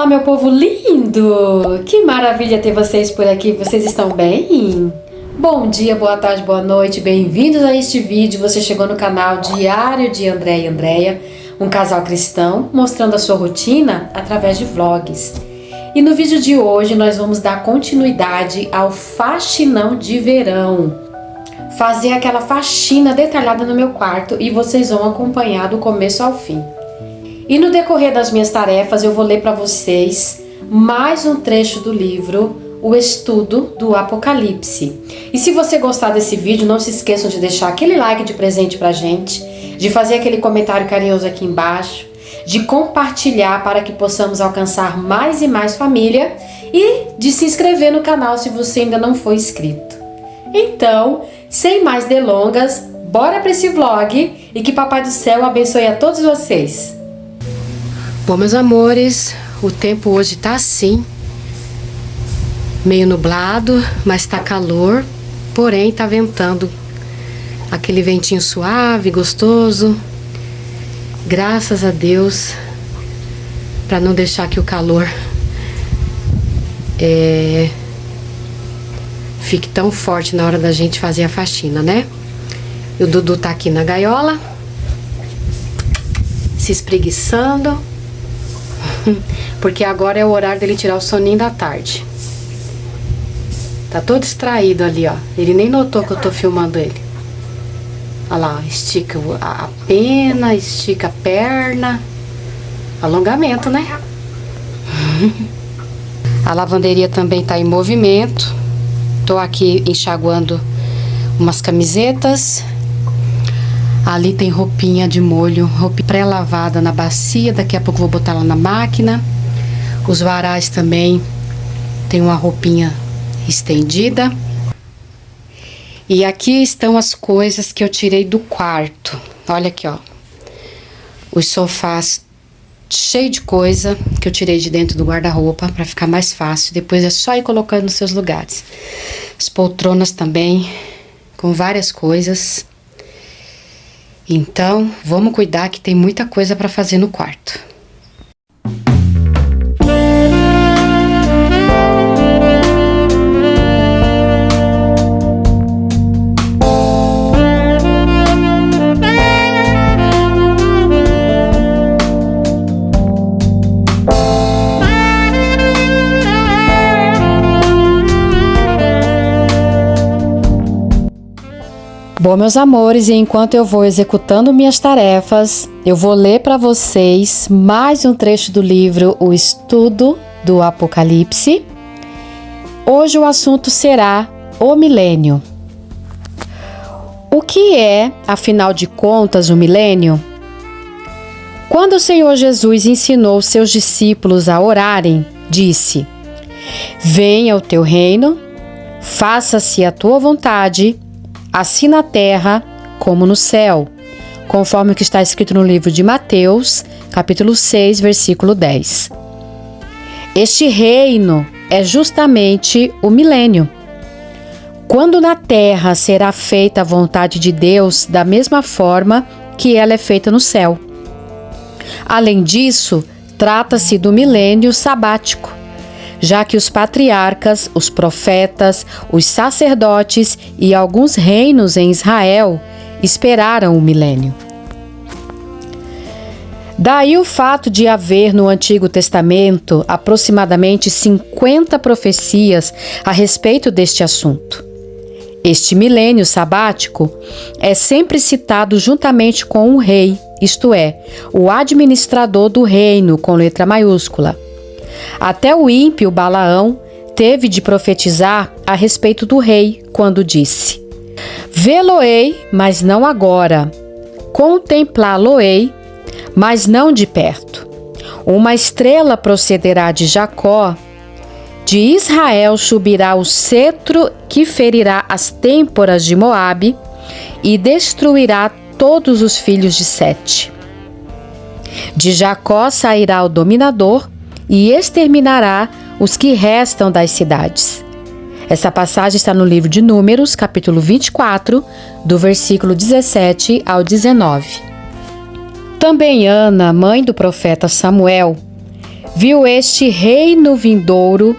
Olá, meu povo lindo! Que maravilha ter vocês por aqui, vocês estão bem? Bom dia, boa tarde, boa noite, bem-vindos a este vídeo. Você chegou no canal Diário de André e Andréia, um casal cristão mostrando a sua rotina através de vlogs. E no vídeo de hoje nós vamos dar continuidade ao faxinão de verão. Fazer aquela faxina detalhada no meu quarto e vocês vão acompanhar do começo ao fim. E no decorrer das minhas tarefas eu vou ler para vocês mais um trecho do livro O Estudo do Apocalipse. E se você gostar desse vídeo, não se esqueçam de deixar aquele like de presente pra gente, de fazer aquele comentário carinhoso aqui embaixo, de compartilhar para que possamos alcançar mais e mais família e de se inscrever no canal se você ainda não for inscrito. Então, sem mais delongas, bora para esse vlog e que Papai do Céu abençoe a todos vocês. Bom, meus amores, o tempo hoje tá assim, meio nublado, mas tá calor, porém tá ventando, aquele ventinho suave, gostoso, graças a Deus, para não deixar que o calor fique tão forte na hora da gente fazer a faxina, né? E o Dudu tá aqui na gaiola, se espreguiçando, porque agora é o horário dele tirar o soninho da tarde. Tá todo distraído ali, ó. Ele nem notou que eu tô filmando ele. Olha lá, estica a pena, estica a perna. Alongamento, né? A lavanderia também tá em movimento. Tô aqui enxaguando umas camisetas. Ali tem roupinha de molho, roupa pré-lavada na bacia, daqui a pouco vou botar lá na máquina. Os varais também tem uma roupinha estendida. E aqui estão as coisas que eu tirei do quarto. Olha aqui, ó. Os sofás cheios de coisa que eu tirei de dentro do guarda-roupa para ficar mais fácil. Depois é só ir colocando nos seus lugares. As poltronas também, com várias coisas. Então, vamos cuidar que tem muita coisa para fazer no quarto. Bom, meus amores, e enquanto eu vou executando minhas tarefas, eu vou ler para vocês mais um trecho do livro O Estudo do Apocalipse. Hoje o assunto será o milênio. O que é, afinal de contas, o milênio? Quando o Senhor Jesus ensinou seus discípulos a orarem, disse: Venha o teu reino, faça-se a tua vontade, assim na terra como no céu, conforme o que está escrito no livro de Mateus, capítulo 6, versículo 10. Este reino é justamente o milênio, quando na terra será feita a vontade de Deus da mesma forma que ela é feita no céu. Além disso, trata-se do milênio sabático, já que os patriarcas, os profetas, os sacerdotes e alguns reinos em Israel esperaram o milênio. Daí o fato de haver no Antigo Testamento aproximadamente 50 profecias a respeito deste assunto. Este milênio sabático é sempre citado juntamente com o rei, isto é, o administrador do reino com letra maiúscula. Até o ímpio Balaão teve de profetizar a respeito do rei, quando disse: Vê-lo-ei, mas não agora. Contemplá-lo-ei, mas não de perto. Uma estrela procederá de Jacó, de Israel subirá o cetro que ferirá as têmporas de Moabe e destruirá todos os filhos de Sete. De Jacó sairá o dominador e exterminará os que restam das cidades. Essa passagem está no livro de Números, capítulo 24, do versículo 17 ao 19. Também Ana, mãe do profeta Samuel, viu este reino vindouro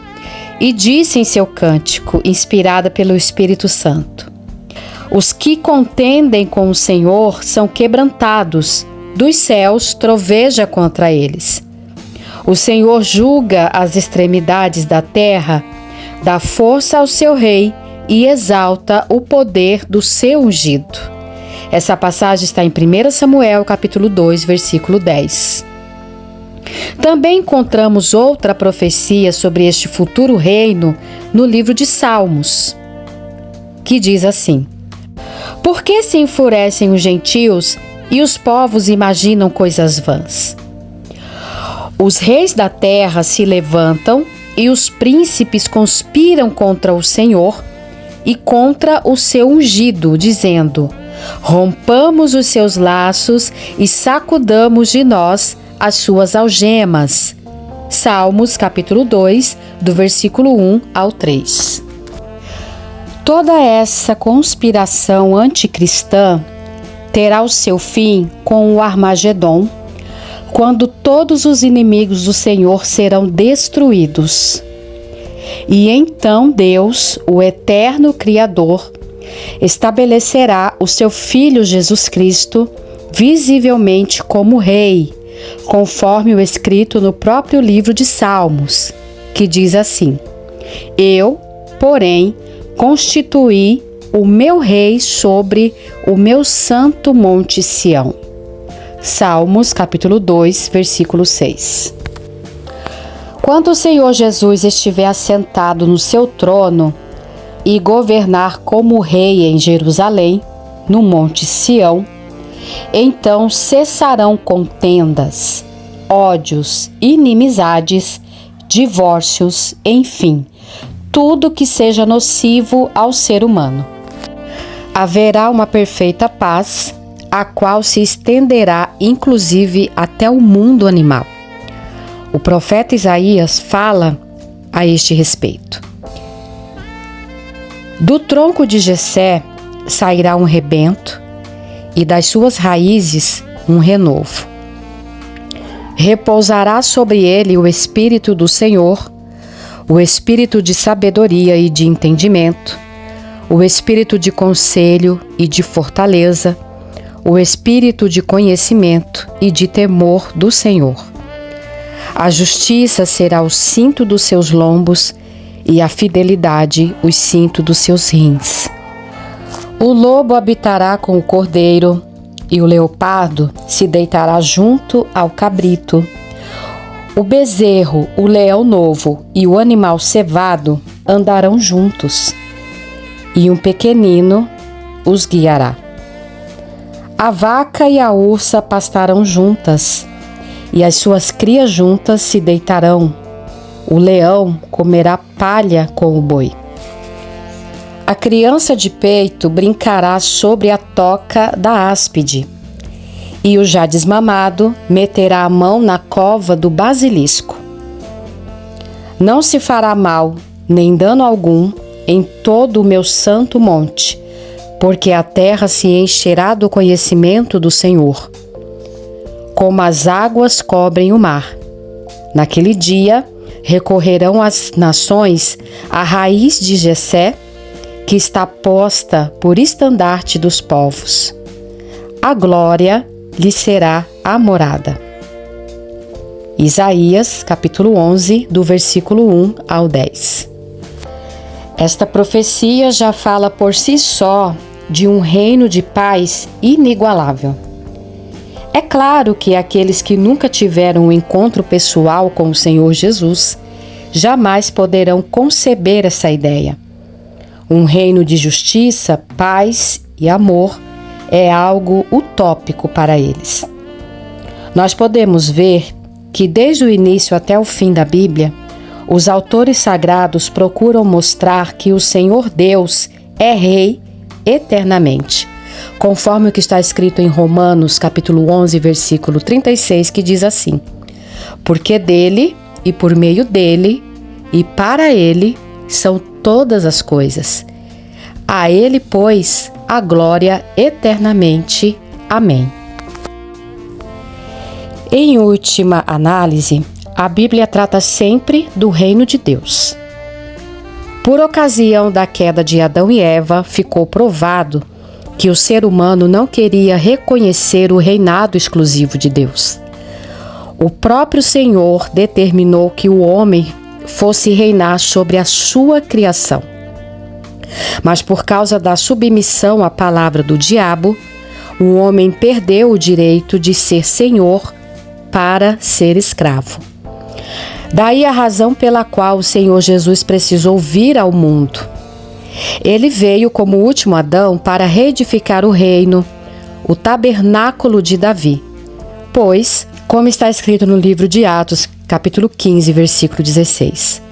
e disse em seu cântico, inspirada pelo Espírito Santo: os que contendem com o Senhor são quebrantados, dos céus troveja contra eles. O Senhor julga as extremidades da terra, dá força ao seu rei e exalta o poder do seu ungido. Essa passagem está em 1 Samuel, capítulo 2, versículo 10. Também encontramos outra profecia sobre este futuro reino no livro de Salmos, que diz assim: por que se enfurecem os gentios e os povos imaginam coisas vãs? Os reis da terra se levantam e os príncipes conspiram contra o Senhor e contra o seu ungido, dizendo: rompamos os seus laços e sacudamos de nós as suas algemas. Salmos, capítulo 2, do versículo 1 ao 3. Toda essa conspiração anticristã terá o seu fim com o Armagedon, quando todos os inimigos do Senhor serão destruídos. E então Deus, o eterno Criador, estabelecerá o seu Filho Jesus Cristo visivelmente como Rei, conforme o escrito no próprio livro de Salmos, que diz assim: eu, porém, constituí o meu Rei sobre o meu santo monte Sião. Salmos, capítulo 2, versículo 6. Quando o Senhor Jesus estiver assentado no seu trono e governar como rei em Jerusalém, no monte Sião, então cessarão contendas, ódios, inimizades, divórcios, enfim, tudo que seja nocivo ao ser humano. Haverá uma perfeita paz, a qual se estenderá inclusive até o mundo animal. O profeta Isaías fala a este respeito: do tronco de Jessé sairá um rebento, e das suas raízes um renovo. Repousará sobre ele o Espírito do Senhor, o Espírito de sabedoria e de entendimento, o Espírito de conselho e de fortaleza, o Espírito de conhecimento e de temor do Senhor. A justiça será o cinto dos seus lombos e a fidelidade o cinto dos seus rins. O lobo habitará com o cordeiro e o leopardo se deitará junto ao cabrito. O bezerro, o leão novo e o animal cevado andarão juntos, e um pequenino os guiará. A vaca e a ursa pastarão juntas, e as suas crias juntas se deitarão. O leão comerá palha com o boi. A criança de peito brincará sobre a toca da áspide, e o já desmamado meterá a mão na cova do basilisco. Não se fará mal, nem dano algum, em todo o meu santo monte, porque a terra se encherá do conhecimento do Senhor, como as águas cobrem o mar. Naquele dia recorrerão as nações à raiz de Jessé, que está posta por estandarte dos povos. A glória lhe será a morada. Isaías, capítulo 11, do versículo 1 ao 10. Esta profecia já fala por si só de um reino de paz inigualável. É claro que aqueles que nunca tiveram um encontro pessoal com o Senhor Jesus jamais poderão conceber essa ideia. Um reino de justiça, paz e amor é algo utópico para eles. Nós podemos ver que desde o início até o fim da Bíblia, os autores sagrados procuram mostrar que o Senhor Deus é Rei eternamente, conforme o que está escrito em Romanos, capítulo 11, versículo 36, que diz assim: porque dele e por meio dele e para ele são todas as coisas. A ele, pois, a glória eternamente. Amém. Em última análise, a Bíblia trata sempre do reino de Deus. Por ocasião da queda de Adão e Eva, ficou provado que o ser humano não queria reconhecer o reinado exclusivo de Deus. O próprio Senhor determinou que o homem fosse reinar sobre a sua criação. Mas por causa da submissão à palavra do diabo, o homem perdeu o direito de ser senhor para ser escravo. Daí a razão pela qual o Senhor Jesus precisou vir ao mundo. Ele veio como o último Adão para reedificar o reino, o tabernáculo de Davi. Pois, como está escrito no livro de Atos, capítulo 15, versículo 16.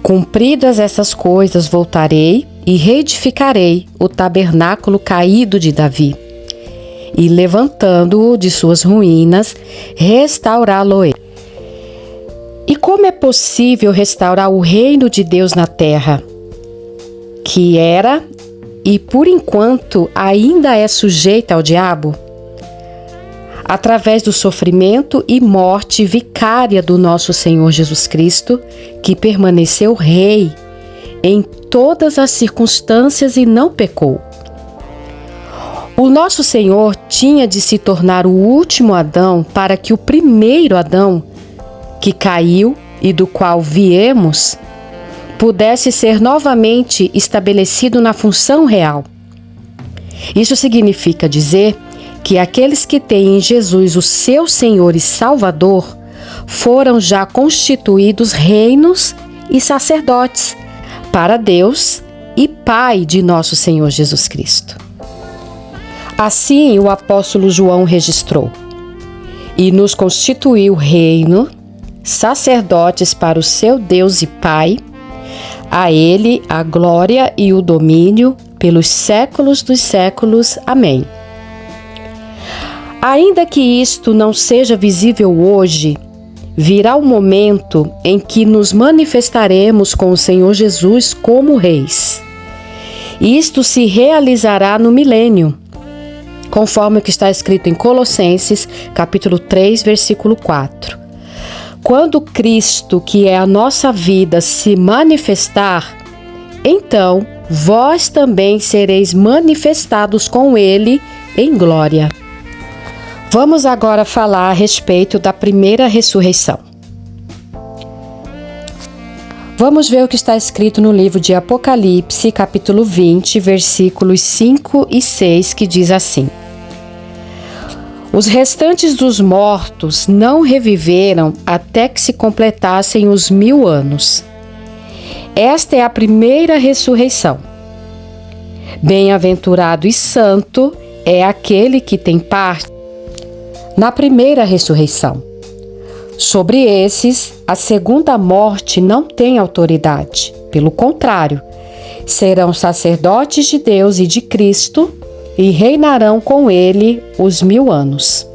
Cumpridas essas coisas, voltarei e reedificarei o tabernáculo caído de Davi, e levantando-o de suas ruínas, restaurá-lo-ei. E como é possível restaurar o reino de Deus na terra, que era e por enquanto ainda é sujeita ao diabo? Através do sofrimento e morte vicária do nosso Senhor Jesus Cristo, que permaneceu rei em todas as circunstâncias e não pecou. O nosso Senhor tinha de se tornar o último Adão para que o primeiro Adão, que caiu e do qual viemos, pudesse ser novamente estabelecido na função real. Isso significa dizer que aqueles que têm em Jesus o seu Senhor e Salvador foram já constituídos reinos e sacerdotes para Deus e Pai de nosso Senhor Jesus Cristo. Assim o apóstolo João registrou: e nos constituiu reino, sacerdotes para o seu Deus e Pai, a Ele a glória e o domínio pelos séculos dos séculos. Amém. Ainda que isto não seja visível hoje, virá o momento em que nos manifestaremos com o Senhor Jesus como reis. Isto se realizará no milênio, conforme o que está escrito em Colossenses, capítulo 3, versículo 4. Quando Cristo, que é a nossa vida, se manifestar, então vós também sereis manifestados com Ele em glória. Vamos agora falar a respeito da primeira ressurreição. Vamos ver o que está escrito no livro de Apocalipse, capítulo 20, versículos 5 e 6, que diz assim: os restantes dos mortos não reviveram até que se completassem os 1000 anos. Esta é a primeira ressurreição. Bem-aventurado e santo é aquele que tem parte na primeira ressurreição. Sobre esses, a segunda morte não tem autoridade. Pelo contrário, serão sacerdotes de Deus e de Cristo e reinarão com Ele os 1000 anos.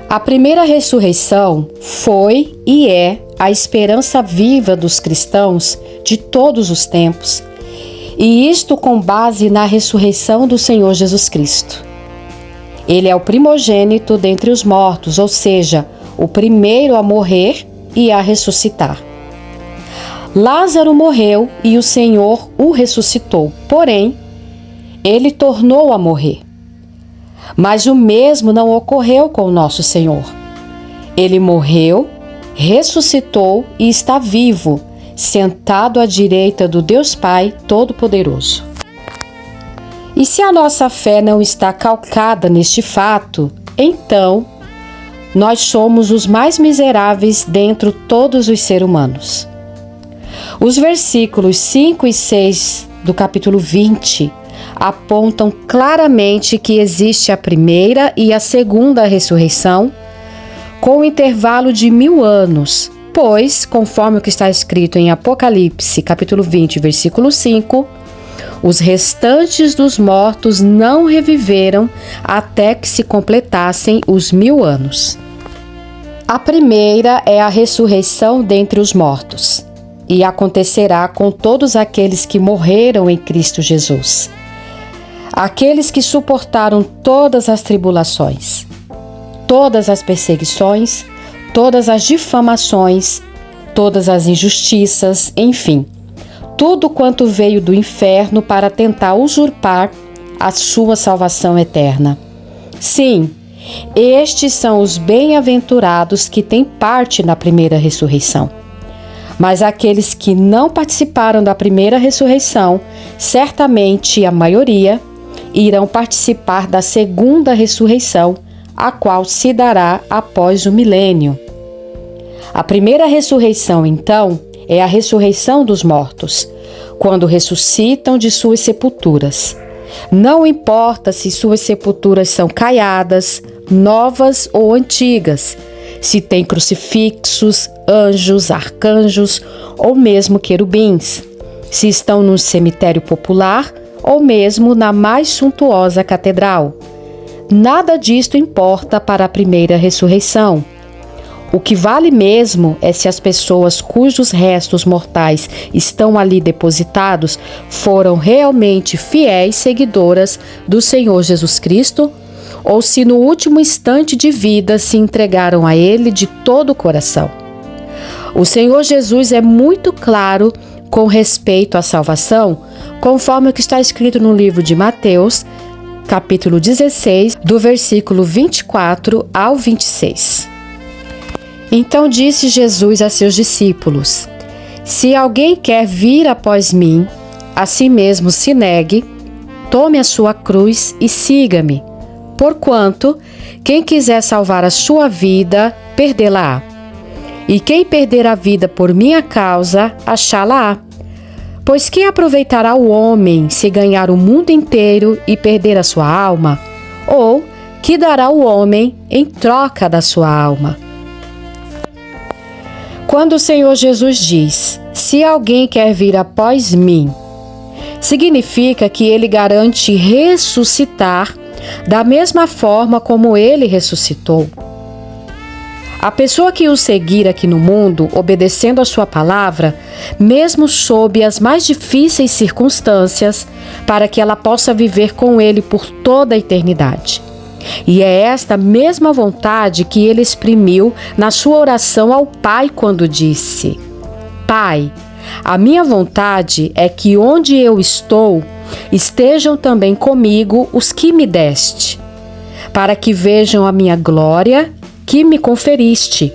A primeira ressurreição foi e é a esperança viva dos cristãos de todos os tempos, e isto com base na ressurreição do Senhor Jesus Cristo. Ele é o primogênito dentre os mortos, ou seja, o primeiro a morrer e a ressuscitar. Lázaro morreu e o Senhor o ressuscitou, porém, ele tornou a morrer. Mas o mesmo não ocorreu com o nosso Senhor. Ele morreu, ressuscitou e está vivo, sentado à direita do Deus Pai Todo-Poderoso. E se a nossa fé não está calcada neste fato, então nós somos os mais miseráveis dentre todos os seres humanos. Os versículos 5 e 6 do capítulo 20 apontam claramente que existe a primeira e a segunda ressurreição, com um intervalo de 1000 anos, pois, conforme o que está escrito em Apocalipse, capítulo 20, versículo 5, os restantes dos mortos não reviveram até que se completassem os 1000 anos. A primeira é a ressurreição dentre os mortos, e acontecerá com todos aqueles que morreram em Cristo Jesus, aqueles que suportaram todas as tribulações, todas as perseguições, todas as difamações, todas as injustiças, enfim, tudo quanto veio do inferno para tentar usurpar a sua salvação eterna. Sim, estes são os bem-aventurados que têm parte na primeira ressurreição. Mas aqueles que não participaram da primeira ressurreição, certamente a maioria, irão participar da segunda ressurreição, a qual se dará após o milênio. A primeira ressurreição, então, é a ressurreição dos mortos, quando ressuscitam de suas sepulturas. Não importa se suas sepulturas são caiadas, novas ou antigas, se tem crucifixos, anjos, arcanjos ou mesmo querubins, se estão num cemitério popular ou mesmo na mais suntuosa catedral. Nada disto importa para a primeira ressurreição. O que vale mesmo é se as pessoas cujos restos mortais estão ali depositados foram realmente fiéis seguidoras do Senhor Jesus Cristo, ou se no último instante de vida se entregaram a Ele de todo o coração. O Senhor Jesus é muito claro com respeito à salvação, conforme o que está escrito no livro de Mateus, capítulo 16, do versículo 24 ao 26. Então disse Jesus a seus discípulos: Se alguém quer vir após mim, a si mesmo se negue, tome a sua cruz e siga-me. Porquanto, quem quiser salvar a sua vida, perdê-la-á. E quem perder a vida por minha causa, achá-la-á. Pois que aproveitará o homem se ganhar o mundo inteiro e perder a sua alma? Ou que dará o homem em troca da sua alma? Quando o Senhor Jesus diz: se alguém quer vir após mim, significa que ele garante ressuscitar da mesma forma como ele ressuscitou. A pessoa que o seguir aqui no mundo, obedecendo a sua palavra, mesmo sob as mais difíceis circunstâncias, para que ela possa viver com ele por toda a eternidade. E é esta mesma vontade que ele exprimiu na sua oração ao Pai quando disse: Pai, a minha vontade é que onde eu estou, estejam também comigo os que me deste, para que vejam a minha glória que me conferiste,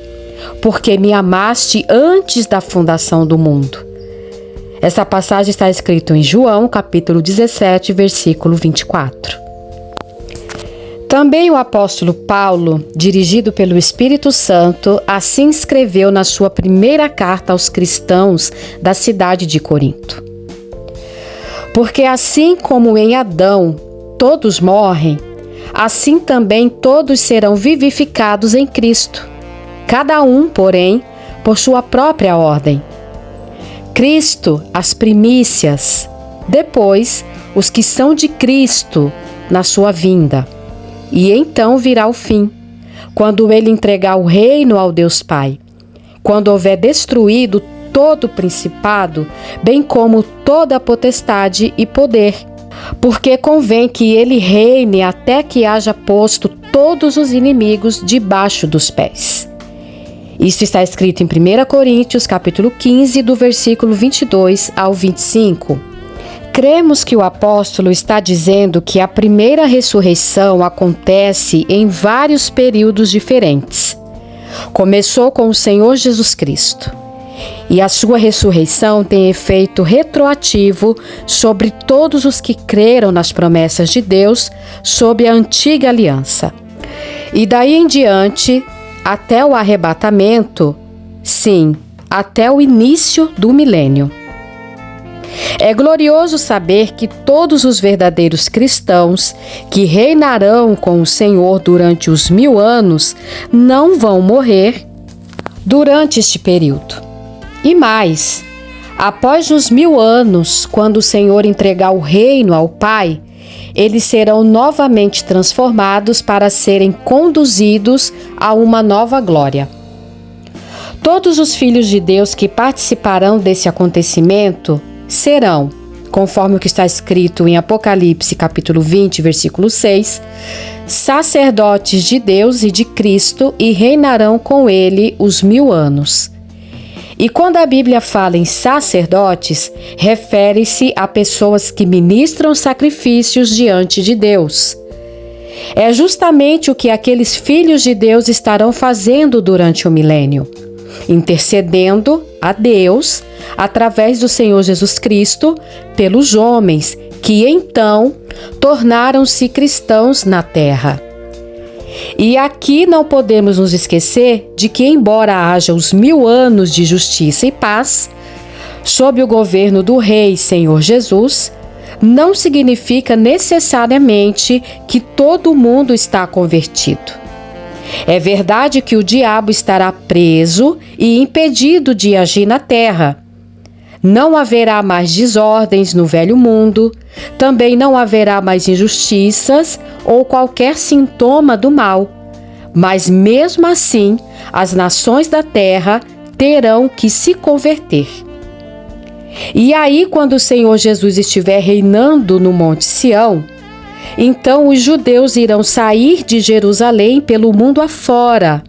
porque me amaste antes da fundação do mundo. Essa passagem está escrita em João, capítulo 17, versículo 24. Também o apóstolo Paulo, dirigido pelo Espírito Santo, assim escreveu na sua primeira carta aos cristãos da cidade de Corinto. Porque assim como em Adão todos morrem, assim também todos serão vivificados em Cristo, cada um, porém, por sua própria ordem. Cristo, as primícias, depois os que são de Cristo na sua vinda. E então virá o fim, quando ele entregar o reino ao Deus Pai, quando houver destruído todo o principado, bem como toda a potestade e poder, porque convém que ele reine até que haja posto todos os inimigos debaixo dos pés. Isso está escrito em 1 Coríntios, capítulo 15, do versículo 22 ao 25. Cremos que o apóstolo está dizendo que a primeira ressurreição acontece em vários períodos diferentes. Começou com o Senhor Jesus Cristo. E a sua ressurreição tem efeito retroativo sobre todos os que creram nas promessas de Deus sob a antiga aliança. E daí em diante, até o arrebatamento, sim, até o início do milênio. É glorioso saber que todos os verdadeiros cristãos que reinarão com o Senhor durante os 1000 anos não vão morrer durante este período. E mais, após os 1000 anos, quando o Senhor entregar o reino ao Pai, eles serão novamente transformados para serem conduzidos a uma nova glória. Todos os filhos de Deus que participarão desse acontecimento serão, conforme o que está escrito em Apocalipse capítulo 20, versículo 6, sacerdotes de Deus e de Cristo, e reinarão com ele os 1000 anos. E quando a Bíblia fala em sacerdotes, refere-se a pessoas que ministram sacrifícios diante de Deus. É justamente o que aqueles filhos de Deus estarão fazendo durante o milênio, intercedendo a Deus, através do Senhor Jesus Cristo, pelos homens que então tornaram-se cristãos na terra. E aqui não podemos nos esquecer de que, embora haja os 1000 anos de justiça e paz, sob o governo do Rei Senhor Jesus, não significa necessariamente que todo mundo está convertido. É verdade que o diabo estará preso e impedido de agir na terra. Não haverá mais desordens no velho mundo, também não haverá mais injustiças ou qualquer sintoma do mal. Mas mesmo assim, as nações da terra terão que se converter. E aí, quando o Senhor Jesus estiver reinando no Monte Sião, então os judeus irão sair de Jerusalém pelo mundo afora,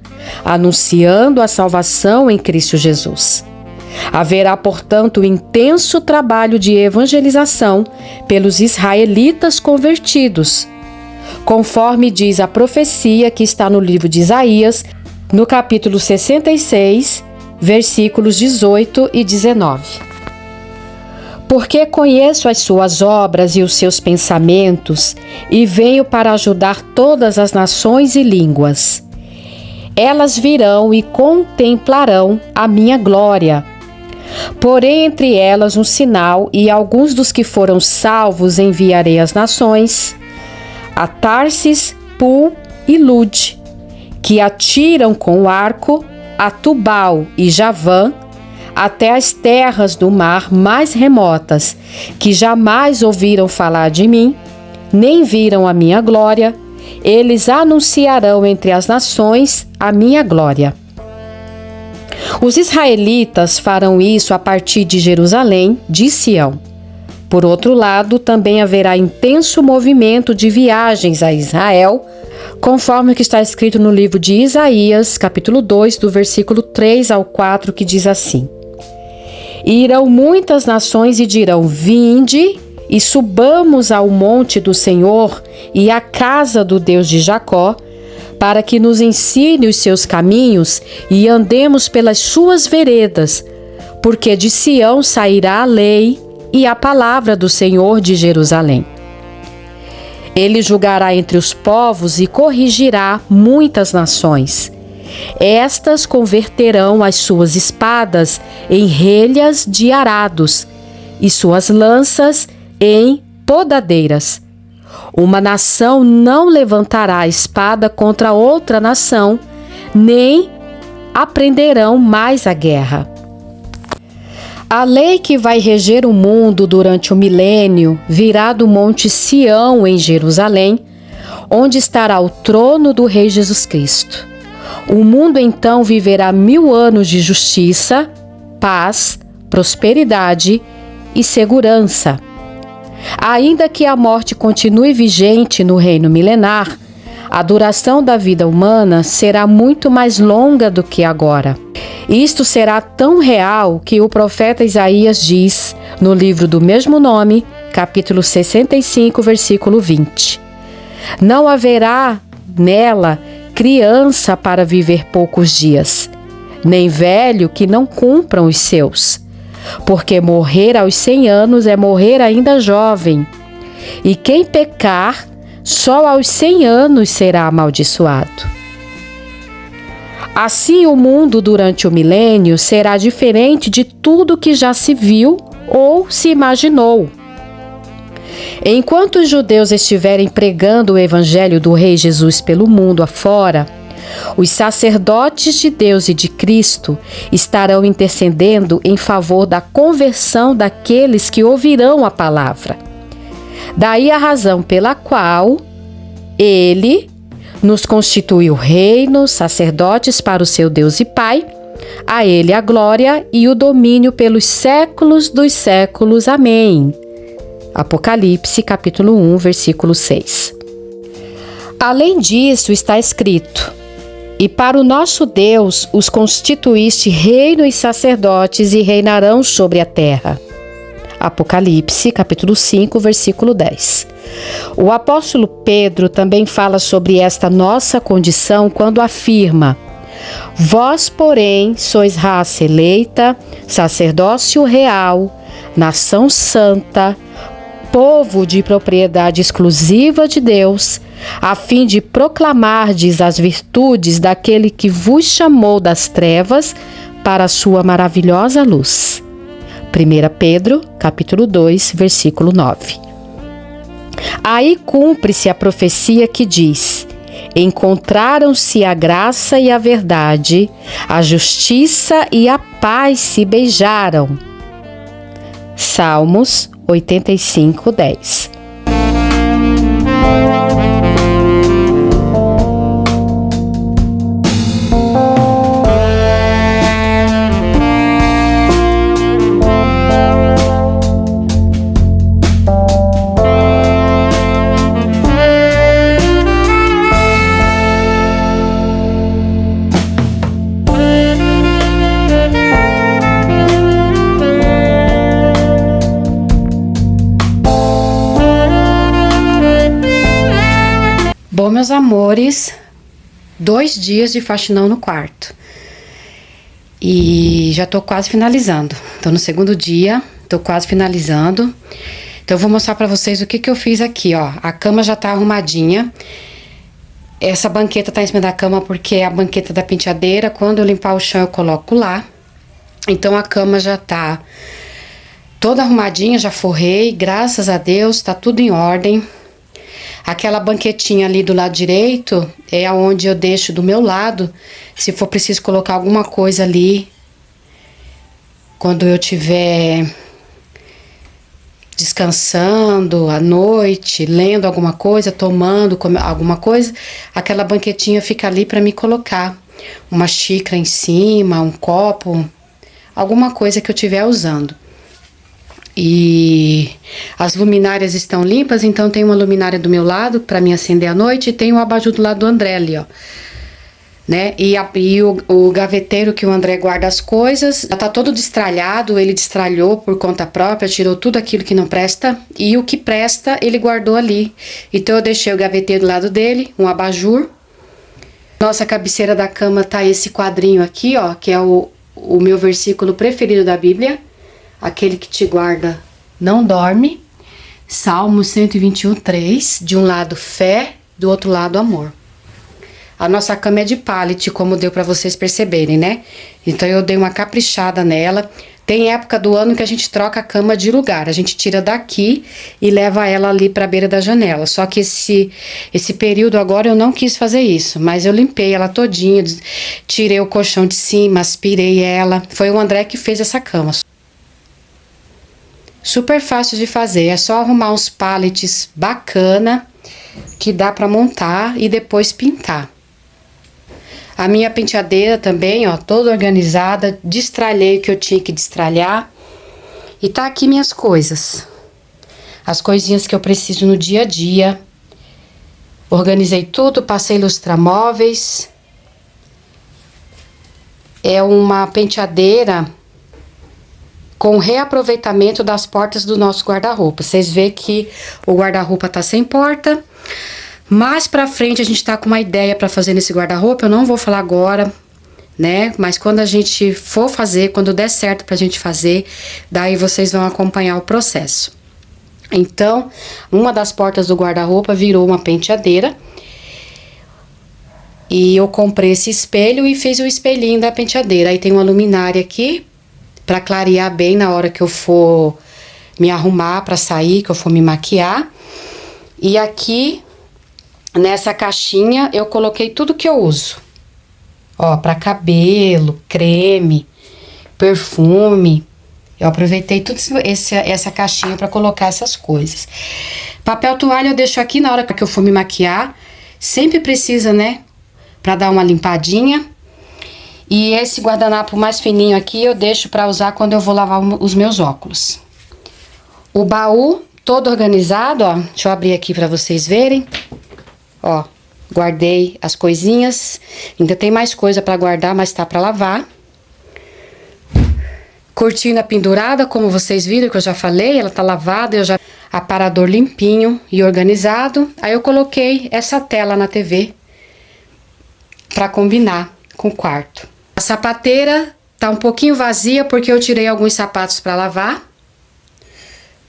anunciando a salvação em Cristo Jesus. Haverá, portanto, um intenso trabalho de evangelização pelos israelitas convertidos, conforme diz a profecia que está no livro de Isaías, no capítulo 66, versículos 18 e 19. Porque conheço as suas obras e os seus pensamentos, e venho para ajudar todas as nações e línguas. Elas virão e contemplarão a minha glória. Porém, entre elas um sinal, e alguns dos que foram salvos enviarei às nações, a Tarsis, Pul e Lude, que atiram com o arco a Tubal e Javã, até as terras do mar mais remotas, que jamais ouviram falar de mim, nem viram a minha glória, eles anunciarão entre as nações a minha glória. Os israelitas farão isso a partir de Jerusalém, de Sião. Por outro lado, também haverá intenso movimento de viagens a Israel, conforme o que está escrito no livro de Isaías, capítulo 2, do versículo 3 ao 4, que diz assim: E irão muitas nações e dirão: Vinde e subamos ao monte do Senhor e à casa do Deus de Jacó, para que nos ensine os seus caminhos e andemos pelas suas veredas, porque de Sião sairá a lei e a palavra do Senhor de Jerusalém. Ele julgará entre os povos e corrigirá muitas nações. Estas converterão as suas espadas em relhas de arados e suas lanças em podadeiras. Uma nação não levantará a espada contra outra nação, nem aprenderão mais a guerra. A lei que vai reger o mundo durante o milênio virá do Monte Sião, em Jerusalém, onde estará o trono do Rei Jesus Cristo. O mundo então viverá 1000 anos de justiça, paz, prosperidade e segurança. Ainda que a morte continue vigente no reino milenar, a duração da vida humana será muito mais longa do que agora. Isto será tão real que o profeta Isaías diz, no livro do mesmo nome, capítulo 65, versículo 20: Não haverá nela criança para viver poucos dias, nem velho que não cumpram os seus. Porque morrer aos 100 anos é morrer ainda jovem, e quem pecar, só aos 100 anos será amaldiçoado. Assim, o mundo durante o milênio será diferente de tudo que já se viu ou se imaginou. Enquanto os judeus estiverem pregando o evangelho do Rei Jesus pelo mundo afora, os sacerdotes de Deus e de Cristo estarão intercedendo em favor da conversão daqueles que ouvirão a palavra. Daí a razão pela qual Ele nos constituiu reino, sacerdotes para o seu Deus e Pai, a Ele a glória e o domínio pelos séculos dos séculos. Amém. Apocalipse, capítulo 1, versículo 6. Além disso, está escrito: E para o nosso Deus os constituíste reino e sacerdotes e reinarão sobre a terra. Apocalipse, capítulo 5, versículo 10. O apóstolo Pedro também fala sobre esta nossa condição quando afirma: Vós, porém, sois raça eleita, sacerdócio real, nação santa, povo de propriedade exclusiva de Deus, a fim de proclamardes as virtudes daquele que vos chamou das trevas para a sua maravilhosa luz. 1 Pedro, capítulo 2, versículo 9. Aí cumpre-se a profecia que diz: Encontraram-se a graça e a verdade, a justiça e a paz se beijaram. Salmos 85, 10. Bom, meus amores, 2 dias de faxinão no quarto. E já tô quase finalizando. Tô no segundo dia, tô quase finalizando. Então eu vou mostrar pra vocês o que eu fiz aqui, ó. A cama já tá arrumadinha. Essa banqueta tá em cima da cama porque é a banqueta da penteadeira. Quando eu limpar o chão eu coloco lá. Então a cama já tá toda arrumadinha, já forrei. Graças a Deus, tá tudo em ordem. Aquela banquetinha ali do lado direito é aonde eu deixo do meu lado, se for preciso colocar alguma coisa ali, quando eu tiver descansando à noite, lendo alguma coisa, tomando alguma coisa, aquela banquetinha fica ali para me colocar uma xícara em cima, um copo, alguma coisa que eu estiver usando. E as luminárias estão limpas, então tem uma luminária do meu lado para me acender à noite e tem o abajur do lado do André ali, ó. Né? E o gaveteiro que o André guarda as coisas, já tá todo destralhado, ele destralhou por conta própria, tirou tudo aquilo que não presta e o que presta ele guardou ali. Então eu deixei o gaveteiro do lado dele, um abajur. Nossa cabeceira da cama tá esse quadrinho aqui, ó, que é o meu versículo preferido da Bíblia. Aquele que te guarda não dorme. Salmo 121, 3. De um lado fé, do outro lado amor. A nossa cama é de pallet, como deu para vocês perceberem, né? Então eu dei uma caprichada nela. Tem época do ano que a gente troca a cama de lugar. A gente tira daqui e leva ela ali para a beira da janela. Só que esse período agora eu não quis fazer isso. Mas eu limpei ela todinha, tirei o colchão de cima, aspirei ela. Foi o André que fez essa cama. Super fácil de fazer, é só arrumar uns pallets bacana que dá para montar e depois pintar. A minha penteadeira também, ó, toda organizada, destralhei o que eu tinha que destralhar. E tá aqui minhas coisas. As coisinhas que eu preciso no dia a dia. Organizei tudo, passei lustramóveis. É uma penteadeira com reaproveitamento das portas do nosso guarda-roupa. Vocês veem que o guarda-roupa tá sem porta. Mais pra frente a gente tá com uma ideia pra fazer nesse guarda-roupa. Eu não vou falar agora, né? Mas quando a gente for fazer, quando der certo pra gente fazer, daí vocês vão acompanhar o processo. Então, uma das portas do guarda-roupa virou uma penteadeira. E eu comprei esse espelho e fiz o espelhinho da penteadeira. Aí tem uma luminária aqui, para clarear bem na hora que eu for me arrumar para sair, que eu for me maquiar. E aqui, nessa caixinha, eu coloquei tudo que eu uso. Ó, para cabelo, creme, perfume. Eu aproveitei tudo essa caixinha para colocar essas coisas. Papel toalha eu deixo aqui na hora que eu for me maquiar. Sempre precisa, né? Para dar uma limpadinha. E esse guardanapo mais fininho aqui eu deixo para usar quando eu vou lavar os meus óculos. O baú, todo organizado, ó. Deixa eu abrir aqui pra vocês verem. Ó, guardei as coisinhas. Ainda tem mais coisa pra guardar, mas tá pra lavar. Cortina pendurada, como vocês viram que eu já falei, ela tá lavada, eu já... Aparador limpinho e organizado. Aí eu coloquei essa tela na TV pra combinar com o quarto. A sapateira tá um pouquinho vazia porque eu tirei alguns sapatos pra lavar.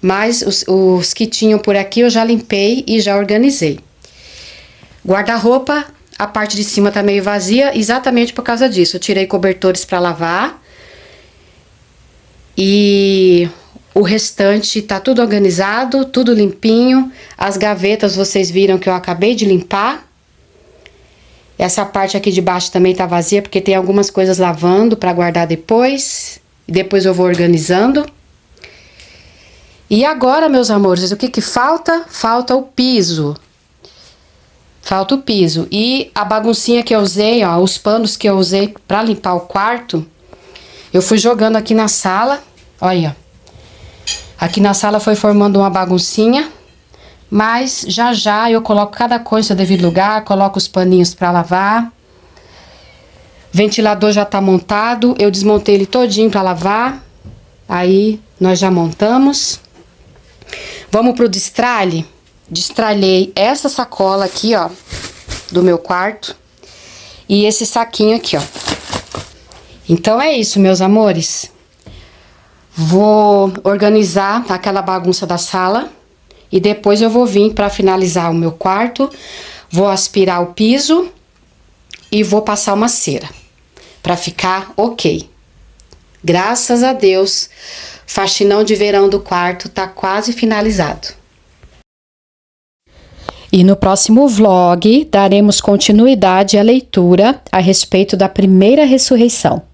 Mas os que tinham por aqui eu já limpei e já organizei. Guarda-roupa, a parte de cima tá meio vazia exatamente por causa disso. Eu tirei cobertores pra lavar. E o restante tá tudo organizado, tudo limpinho. As gavetas vocês viram que eu acabei de limpar. Essa parte aqui de baixo também tá vazia porque tem algumas coisas lavando pra guardar depois. E depois eu vou organizando. E agora, meus amores, o que que falta? Falta o piso. Falta o piso. E a baguncinha que eu usei, ó, os panos que eu usei pra limpar o quarto, eu fui jogando aqui na sala. Olha, aqui na sala foi formando uma baguncinha, mas já já eu coloco cada coisa no seu devido lugar, coloco os paninhos pra lavar. O ventilador já tá montado, eu desmontei ele todinho pra lavar. Aí nós já montamos. Vamos pro destralhe. Destralhei essa sacola aqui, ó, do meu quarto. E esse saquinho aqui, ó. Então é isso, meus amores. Vou organizar aquela bagunça da sala. E depois eu vou vir pra finalizar o meu quarto. Vou aspirar o piso. E vou passar uma cera. Pra ficar ok. Graças a Deus, faxinão de verão do quarto tá quase finalizado. E no próximo vlog daremos continuidade à leitura a respeito da primeira ressurreição.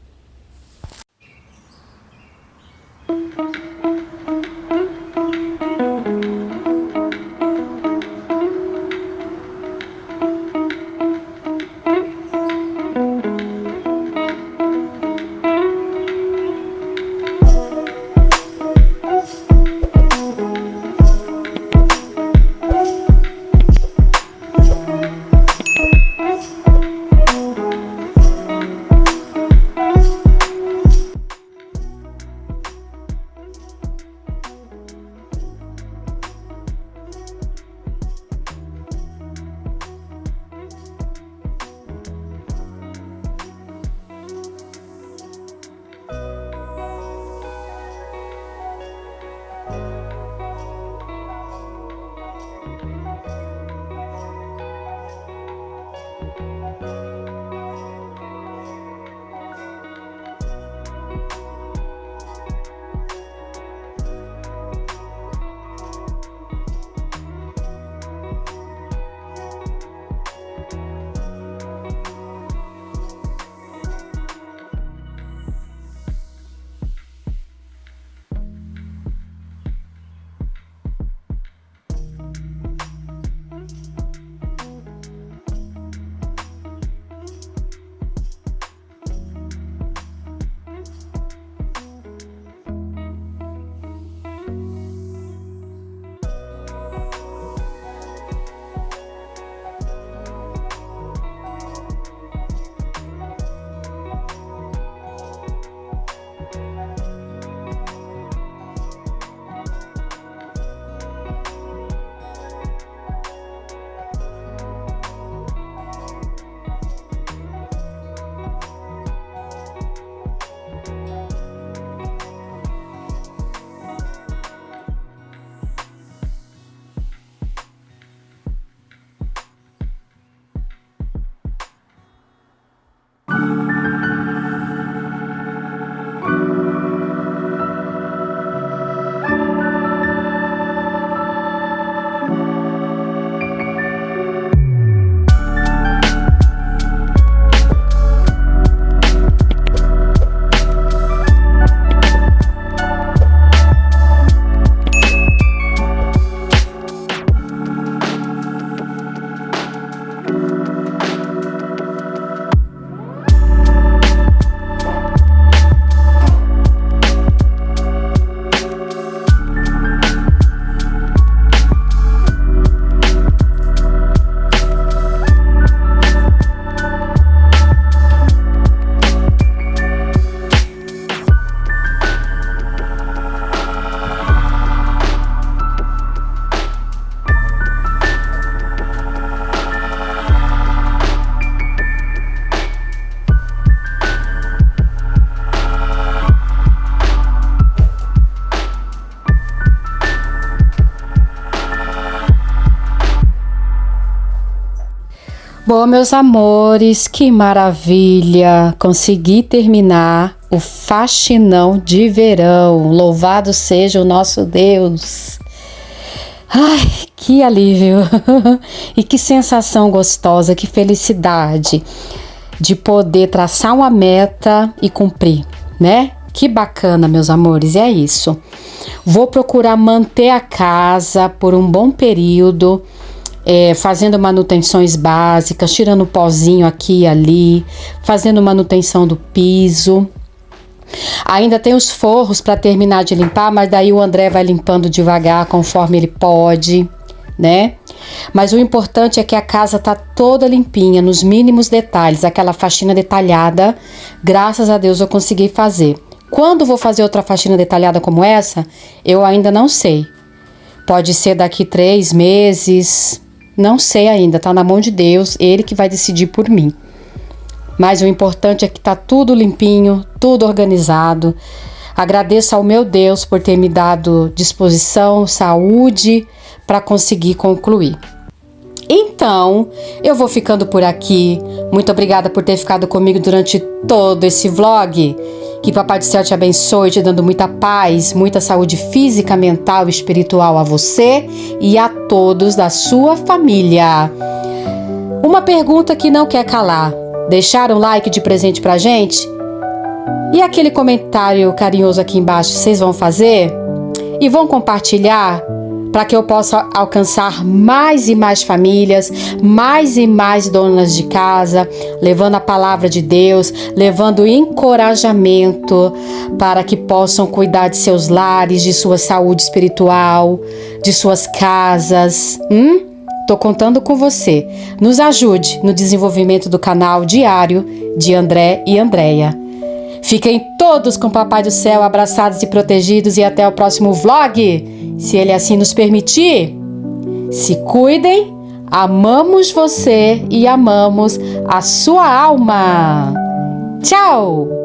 Bom, meus amores, que maravilha! Consegui terminar o faxinão de verão. Louvado seja o nosso Deus! Ai, que alívio! E que sensação gostosa, que felicidade de poder traçar uma meta e cumprir, né? Que bacana, meus amores, é isso. Vou procurar manter a casa por um bom período, fazendo manutenções básicas, tirando o pozinho aqui e ali, fazendo manutenção do piso. Ainda tem os forros para terminar de limpar, mas daí o André vai limpando devagar conforme ele pode, né? Mas o importante é que a casa tá toda limpinha, nos mínimos detalhes, aquela faxina detalhada, graças a Deus eu consegui fazer. Quando vou fazer outra faxina detalhada como essa, eu ainda não sei. Pode ser daqui 3 meses, não sei ainda, tá na mão de Deus, ele que vai decidir por mim. Mas o importante é que tá tudo limpinho, tudo organizado. Agradeço ao meu Deus por ter me dado disposição, saúde para conseguir concluir. Então, eu vou ficando por aqui. Muito obrigada por ter ficado comigo durante todo esse vlog. Que Papai do Céu te abençoe, te dando muita paz, muita saúde física, mental e espiritual a você e a todos da sua família. Uma pergunta que não quer calar. Deixaram um like de presente pra gente? E aquele comentário carinhoso aqui embaixo, vocês vão fazer? E vão compartilhar para que eu possa alcançar mais e mais famílias, mais e mais donas de casa, levando a palavra de Deus, levando encorajamento para que possam cuidar de seus lares, de sua saúde espiritual, de suas casas. Tô contando com você. Nos ajude no desenvolvimento do canal diário de André e Andréia. Fiquem todos com o Papai do Céu, abraçados e protegidos, e até o próximo vlog, se ele assim nos permitir. Se cuidem, amamos você e amamos a sua alma. Tchau!